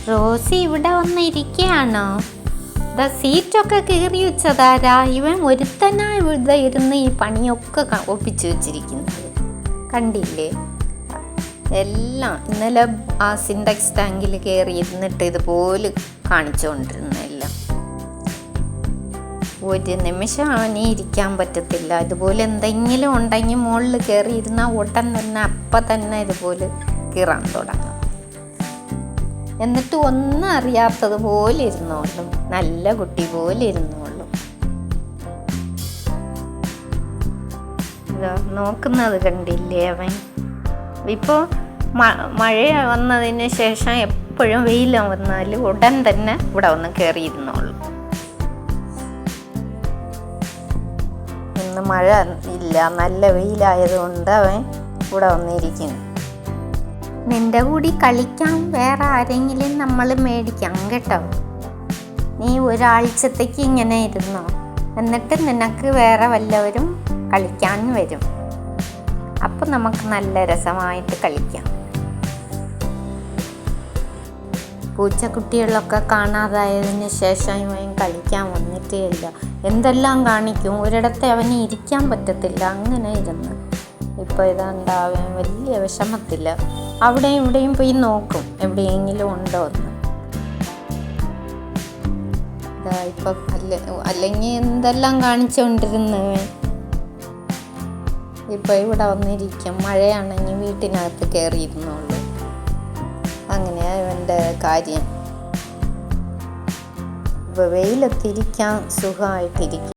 Rossi ഇവിടെ വന്നിരിക്കുകയാണോ? സീറ്റൊക്കെ കീറി വെച്ചതാരാ? ഇവൻ ഒരുത്തനായി ഇവിടെ ഇരുന്ന് ഈ പണിയൊക്കെ ഒപ്പിച്ചു വെച്ചിരിക്കുന്നത് കണ്ടില്ലേ? എല്ലാം ഇന്നലെ ആ സിൻഡെക്സ് ടാങ്കിൽ കയറി ഇരുന്നിട്ട് ഇതുപോലെ കാണിച്ചുകൊണ്ടിരുന്ന എല്ലാം. ഒരു നിമിഷം അവനെ ഇരിക്കാൻ പറ്റത്തില്ല. ഇതുപോലെ എന്തെങ്കിലും ഉണ്ടെങ്കിൽ മുകളിൽ കയറി ഇരുന്നാൽ ഉടൻ തന്നെ അപ്പം തന്നെ ഇതുപോലെ കീറാൻ തുടങ്ങും. എന്നിട്ട് ഒന്നും അറിയാത്തതുപോലെ ഇരുന്നോളൂ, നല്ല കുട്ടി പോലെ ഇരുന്നോളൂ. നോക്കുന്നത് കണ്ടില്ലേ അവൻ? ഇപ്പോൾ മഴ വന്നതിന് ശേഷം എപ്പോഴും വെയിൽ വന്നാൽ ഉടൻ തന്നെ ഇവിടെ വന്ന് കയറിയിരുന്നോളൂ. ഇന്ന് മഴ ഇല്ല, നല്ല വെയിലായതുകൊണ്ട് അവൻ ഇവിടെ വന്നിരിക്കുന്നു. നിന്റെ കൂടി കളിക്കാൻ വേറെ ആരെങ്കിലും നമ്മൾ മേടിക്കാം കേട്ടോ. നീ ഒരാഴ്ചത്തേക്ക് ഇങ്ങനെ ഇരുന്നോ, എന്നിട്ട് നിനക്ക് വേറെ വല്ലവരും കളിക്കാൻ വരും. അപ്പം നമുക്ക് നല്ല രസമായിട്ട് കളിക്കാം. പൂച്ചക്കുട്ടികളൊക്കെ കാണാതായതിന് ശേഷം ഇവൻ കളിക്കാൻ വന്നിട്ടേ ഇല്ല. എന്തെല്ലാം കാണിക്കും, ഒരിടത്ത് അവന് ഇരിക്കാൻ പറ്റത്തില്ല, അങ്ങനെ ഇരുന്ന്. ഇപ്പോൾ ഇതുണ്ടാവാൻ വലിയ വിഷമത്തില്ല. അവിടെയും ഇവിടെയും പോയി നോക്കും എവിടെയെങ്കിലും ഉണ്ടോ എന്ന്. ഇപ്പം അല്ലെങ്കിൽ എന്തെല്ലാം കാണിച്ചുകൊണ്ടിരുന്നവൻ ഇപ്പോൾ ഇവിടെ വന്നിരിക്കും. മഴയാണെങ്കിൽ വീട്ടിനകത്ത് കയറിയിരുന്നുള്ളൂ. അങ്ങനെയാണ് ഇവൻ്റെ കാര്യം. ഇപ്പോൾ വെയിലത്തിരിക്കാൻ സുഖമായിട്ടിരിക്കും.